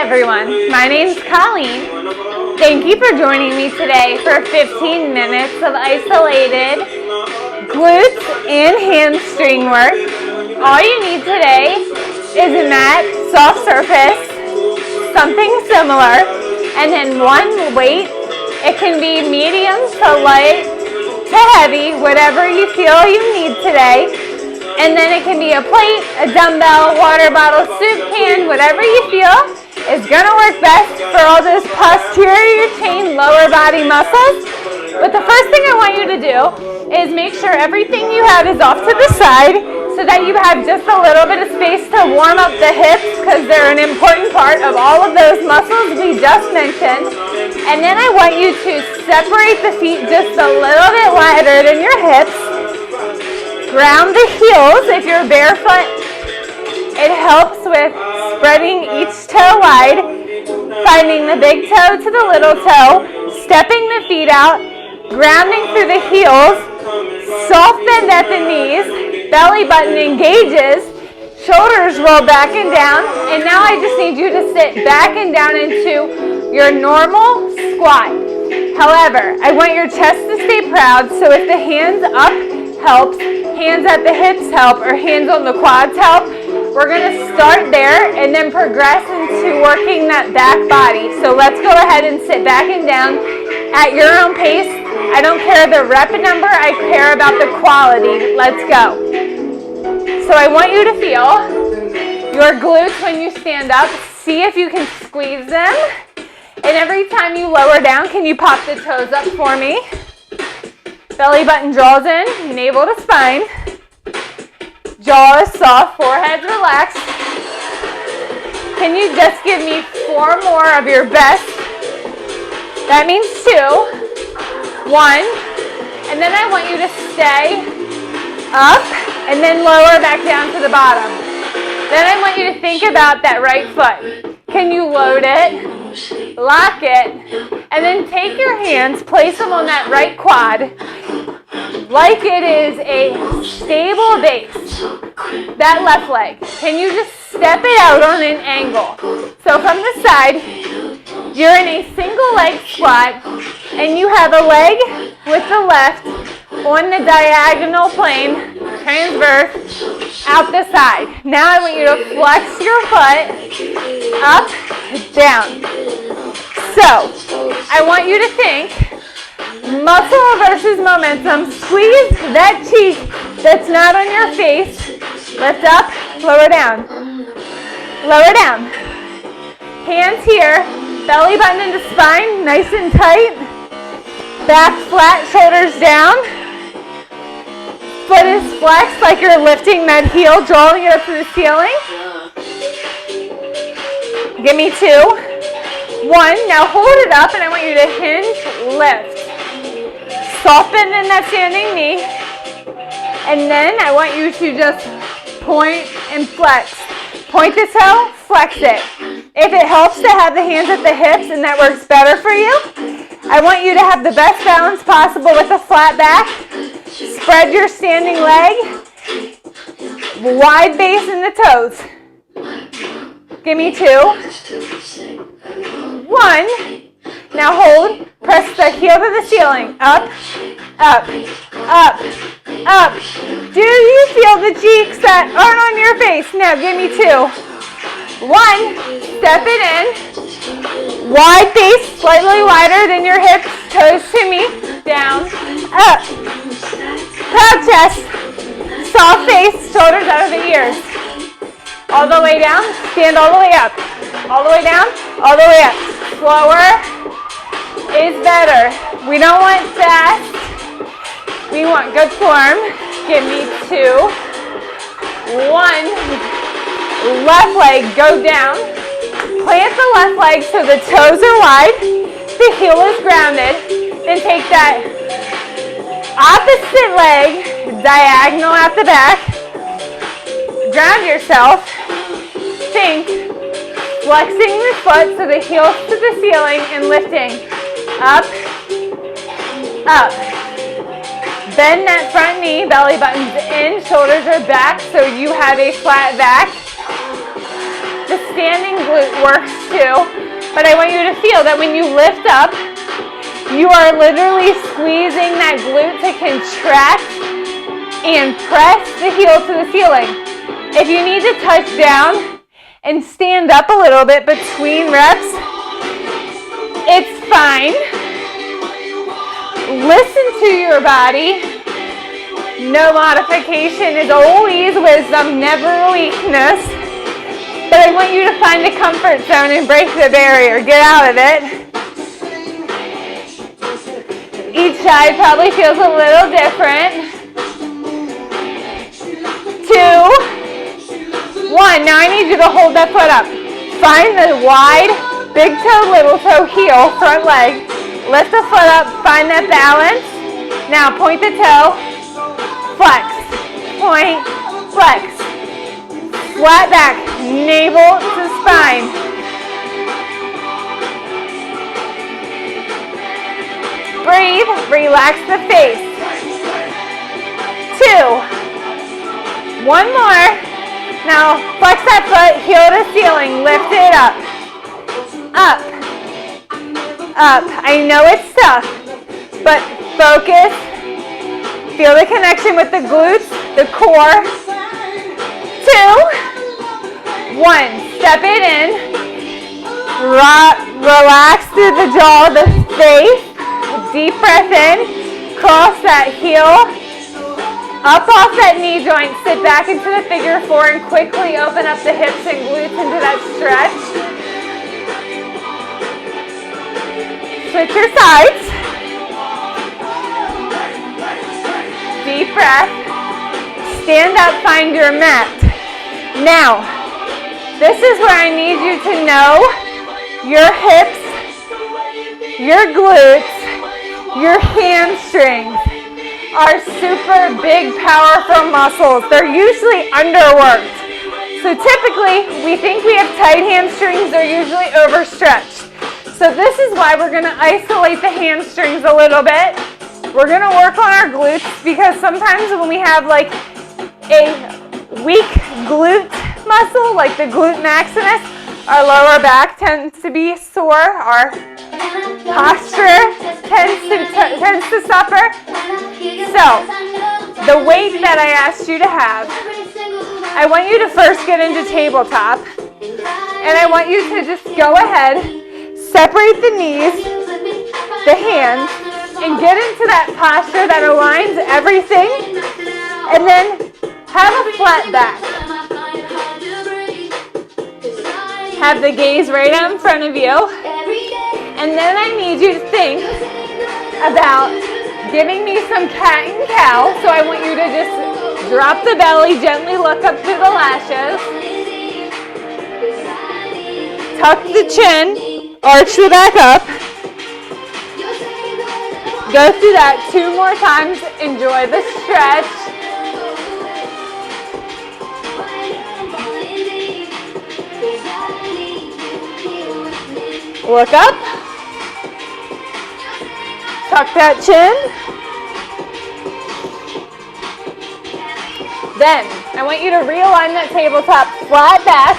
everyone, my name's Colleen. Thank you for joining me today for 15 minutes of isolated glutes and hamstring work. All you need today is a mat, soft surface, something similar, and then one weight. It can be medium to light to heavy, whatever you feel you need today. And then it can be a plate, a dumbbell, water bottle, soup can, whatever you feel is going to work best for all those posterior chain lower body muscles. But the first thing I want you to do is make sure everything you have is off to the side so that you have just a little bit of space to warm up the hips, because they're an important part of all of those muscles we just mentioned. And then I want you to separate the feet just a little bit wider than your hips. Ground the heels if you're barefoot. It helps with spreading each toe wide, finding the big toe to the little toe, stepping the feet out, grounding through the heels, soft bend at the knees, belly button engages, shoulders roll back and down, and now I just need you to sit back and down into your normal squat. However, I want your chest to stay proud, so if the hands up helps, hands at the hips help, or hands on the quads help, we're going to start there and then progress into working that back body. So let's go ahead and sit back and down at your own pace. I don't care the rep number, I care about the quality. Let's go. So I want you to feel your glutes when you stand up. See if you can squeeze them. And every time you lower down, can you pop the toes up for me? Belly button draws in, navel to spine. Jaw is soft, forehead relaxed. Can you just give me 4 more of your best? That means 2. 1. And then I want you to stay up and then lower back down to the bottom. Then I want you to think about that right foot. Can you load it? Lock it, and then take your hands, place them on that right quad like it is a stable base. That left leg, can you just step it out on an angle? So from the side, you're in a single leg squat, and you have a leg with the left on the diagonal plane, transverse, out the side. Now I want you to flex your foot, up, down. So, I want you to think muscle versus momentum. Squeeze that cheek that's not on your face. Lift up, lower down. Lower down. Hands here, belly button into spine, nice and tight. Back flat, shoulders down. Foot is flexed like you're lifting that heel, drawing it up to the ceiling. Give me 2. 1, now hold it up, and I want you to hinge, lift. Soften in that standing knee. And then I want you to just point and flex. Point the toe, flex it. If it helps to have the hands at the hips and that works better for you, I want you to have the best balance possible with a flat back. Spread your standing leg. Wide base in the toes. Give me 2. 1. Now hold. Press the heel to the ceiling. Up, up, up, up. Do you feel the cheeks that aren't on your face? Now give me 2. 1. Step it in. Wide base, slightly wider than your hips. Toes to me. Down, up. Proud chest. Soft face, shoulders out of the ears. All the way down, stand all the way up. All the way down, all the way up. Slower is better. We don't want fast. We want good form. Give me 2. 1. Left leg, go down. Plant the left leg so the toes are wide. The heel is grounded. Then take that opposite leg, diagonal at the back. Ground yourself. Think, flexing the foot so the heel's to the ceiling and lifting. Up, up. Bend that front knee, belly button's in, shoulders are back so you have a flat back. The standing glute works too, but I want you to feel that when you lift up, you are literally squeezing that glute to contract and press the heel to the ceiling. If you need to touch down and stand up a little bit between reps, it's fine. Listen to your body. No modification is always wisdom, never weakness. But I want you to find the comfort zone and break the barrier. Get out of it. Each side probably feels a little different. 2, 1. Now I need you to hold that foot up. Find the wide, big toe, little toe, heel, front leg. Lift the foot up, find that balance. Now point the toe, flex, point, flex. Flat back, navel to spine. Breathe, relax the face. 2. One more. Now flex that foot, heel to ceiling, lift it up. Up. Up. I know it's tough, but focus. Feel the connection with the glutes, the core. 2. 1. Step it in. Relax through the jaw, the face. Deep breath in, cross that heel, up off that knee joint, sit back into the figure 4 and quickly open up the hips and glutes into that stretch. Switch your sides. Deep breath. Stand up, find your mat. Now, this is where I need you to know your hips, your glutes, your hamstrings are super big, powerful muscles. They're usually underworked. So typically, we think we have tight hamstrings. They're usually overstretched. So this is why we're going to isolate the hamstrings a little bit. We're going to work on our glutes because sometimes when we have like a weak glute muscle, like the glute maximus, our lower back tends to be sore. Our posture tends to suffer. So, the weight that I asked you to have, I want you to first get into tabletop. And I want you to just go ahead, separate the knees, the hands, and get into that posture that aligns everything. And then have a flat back. Have the gaze right out in front of you. And then I need you to think about giving me some cat and cow. So I want you to just drop the belly, gently look up through the lashes. Tuck the chin, arch the back up. Go through that 2 more times. Enjoy the stretch. Look up. Tuck that chin. Then, I want you to realign that tabletop, flat back.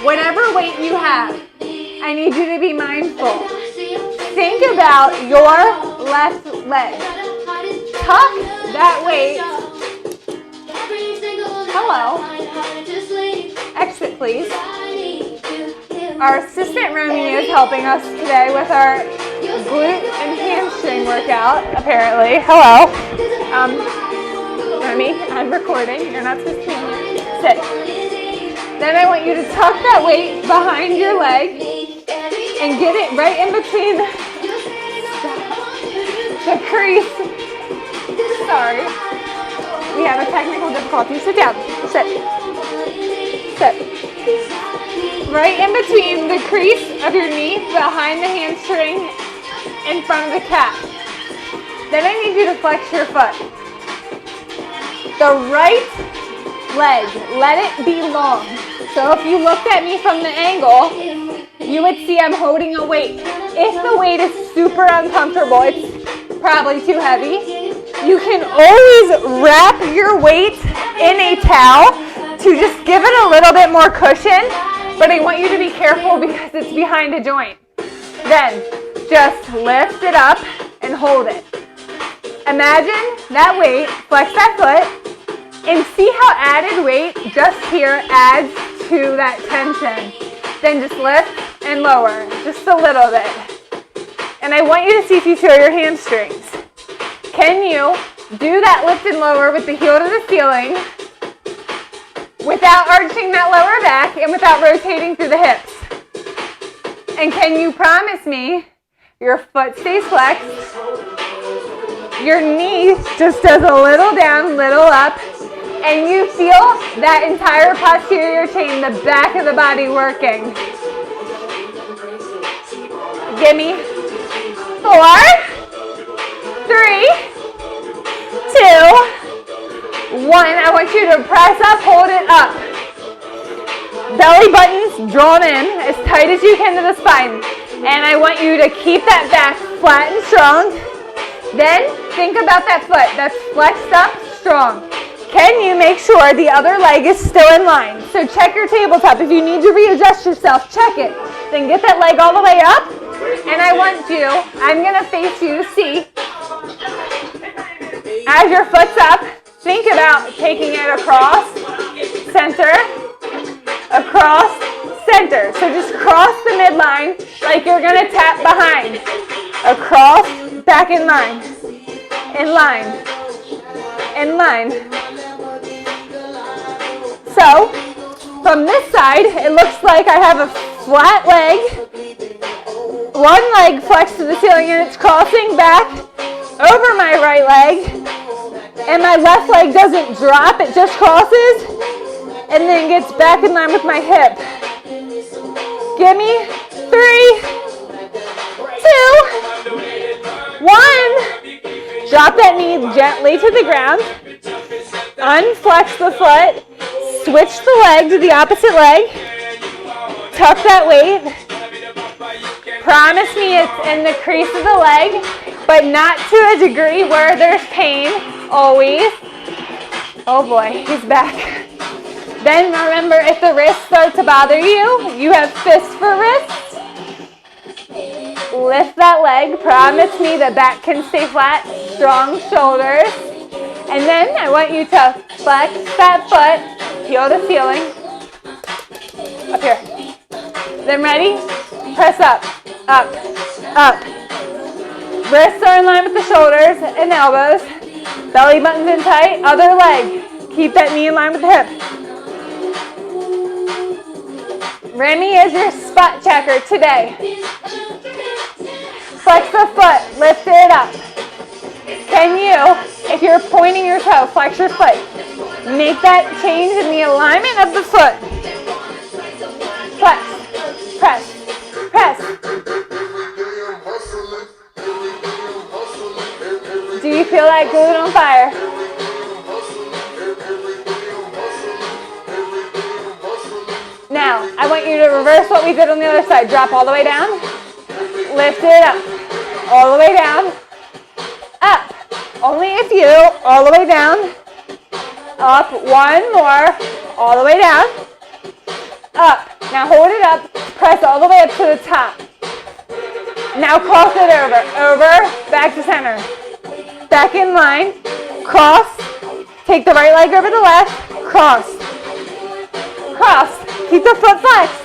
Whatever weight you have, I need you to be mindful. Think about your left leg. Tuck that weight. Hello. Exit, please. Our assistant Romeo is helping us today with our glute and hamstring workout, apparently. Hello. Remy, I'm recording. You're not supposed to be in here. Sit. Then I want you to tuck that weight behind your leg and get it right in between the crease. Sorry. We have a technical difficulty. Sit down. Sit. Sit. Right in between the crease of your knee, behind the hamstring, in front of the calf. Then I need you to flex your foot. The right leg, let it be long. So if you looked at me from the angle, you would see I'm holding a weight. If the weight is super uncomfortable, it's probably too heavy, you can always wrap your weight in a towel to just give it a little bit more cushion, but I want you to be careful because it's behind a joint. Then just lift it up and hold it. Imagine that weight, flex that foot, and see how added weight just here adds to that tension. Then just lift and lower, just a little bit. And I want you to see if you feel your hamstrings. Can you do that lift and lower with the heel to the ceiling without arching that lower back and without rotating through the hips? And can you promise me your foot stays flexed, your knee just does a little down, little up, and you feel that entire posterior chain, the back of the body working? Give me 4, 3, 2, 1. I want you to press up, hold it up. Belly buttons drawn in as tight as you can to the spine. And I want you to keep that back flat and strong. Then think about that foot that's flexed up, strong. Can you make sure the other leg is still in line? So check your tabletop. If you need to readjust yourself, check it. Then get that leg all the way up. And I want you, I'm going to face you to see. As your foot's up, think about taking it across, center, across, center. So just cross the midline like you're going to tap behind. Across, back in line, in line, in line. So, from this side, it looks like I have a flat leg, one leg flexed to the ceiling and it's crossing back over my right leg, and my left leg doesn't drop, it just crosses and then gets back in line with my hip. Give me 3, 2, 1. Drop that knee gently to the ground. Unflex the foot. Switch the leg to the opposite leg. Tuck that weight. Promise me it's in the crease of the leg, but not to a degree where there's pain. Always. Oh boy, he's back. Then remember, if the wrists start to bother you, you have fists for wrists. Lift that leg. Promise me the back can stay flat. Strong shoulders. And then I want you to flex that foot, heel to ceiling. Up here. Then ready? Press up, up, up. Wrists are in line with the shoulders and elbows. Belly buttons in tight. Other leg. Keep that knee in line with the hip. Remy is your spot checker today. Flex the foot, lift it up. Can you, if you're pointing your toe, flex your foot. Make that change in the alignment of the foot. Flex, press, press. Do you feel that glute on fire? Now, I want you to reverse what we did on the other side. Drop all the way down. Lift it up. All the way down. Up. Only if you. All the way down. Up. One more. All the way down. Up. Now hold it up. Press all the way up to the top. Now cross it over. Over. Back to center. Back in line. Cross. Take the right leg over the left. Cross. Cross. Keep the foot flexed.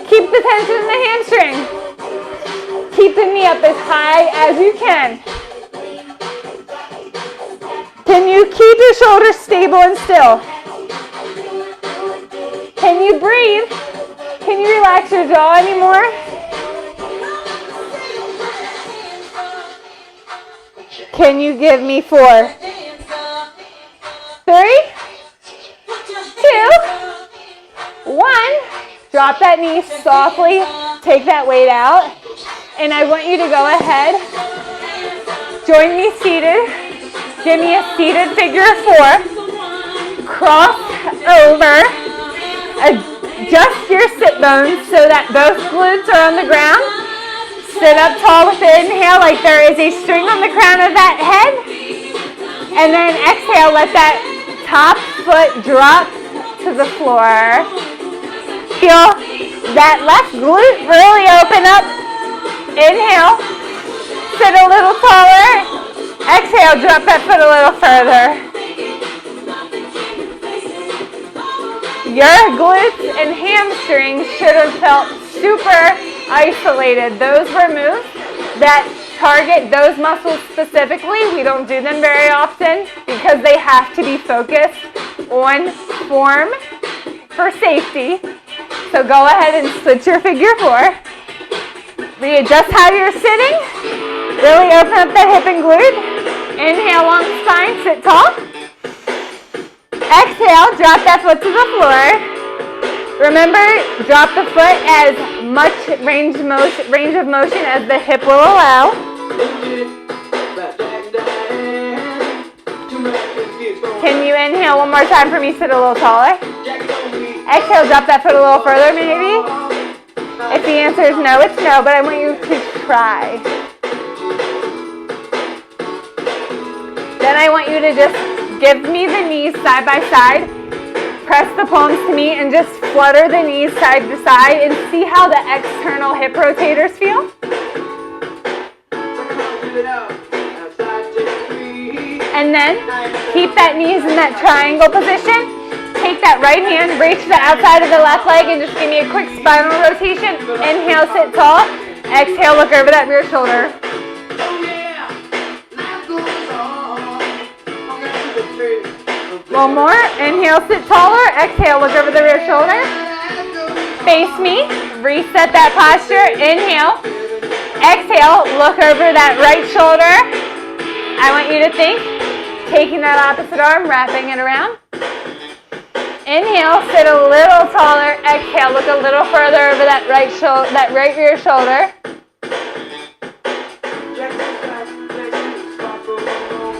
Keep the tension in the hamstring. Keep the knee up as high as you can. Can you keep your shoulders stable and still? Can you breathe? Can you relax your jaw anymore? Can you give me 4, 3, 2, 1. Drop that knee softly. Take that weight out. And I want you to go ahead. Join me seated. Give me a seated figure of 4. Cross over. Adjust your sit bones so that both glutes are on the ground. Sit up tall with the inhale like there is a string on the crown of that head. And then exhale, let that top foot drop to the floor. Feel that left glute really open up. Inhale, sit a little taller. Exhale, drop that foot a little further. Your glutes and hamstrings should have felt super isolated. Those were moves that target those muscles specifically. We don't do them very often because they have to be focused on form for safety. So go ahead and switch your figure 4. Readjust how you're sitting. Really open up that hip and glute. Inhale, long spine, sit tall. Exhale, drop that foot to the floor. Remember, drop the foot as much range of motion as the hip will allow. Can you inhale one more time for me? Sit a little taller. Exhale, drop that foot a little further maybe. If the answer is no, it's no, but I want you to try. Then I want you to just give me the knees side by side. Press the palms to me and just flutter the knees side to side and see how the external hip rotators feel. And then keep that knees in that triangle position. Take that right hand, reach the outside of the left leg and just give me a quick spinal rotation. Inhale, sit tall. Exhale, look over that rear shoulder. One more. Inhale, sit taller. Exhale, look over the rear shoulder. Face me. Reset that posture. Inhale. Exhale, look over that right shoulder. I want you to think, taking that opposite arm, wrapping it around. Inhale, sit a little taller. Exhale, look a little further over that right rear shoulder.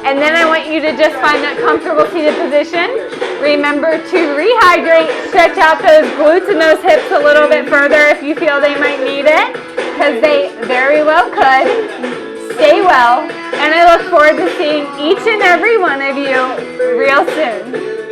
And then I want you to just find that comfortable seated position. Remember to rehydrate, stretch out those glutes and those hips a little bit further if you feel they might need it, because they very well could. Stay well, and I look forward to seeing each and every one of you real soon.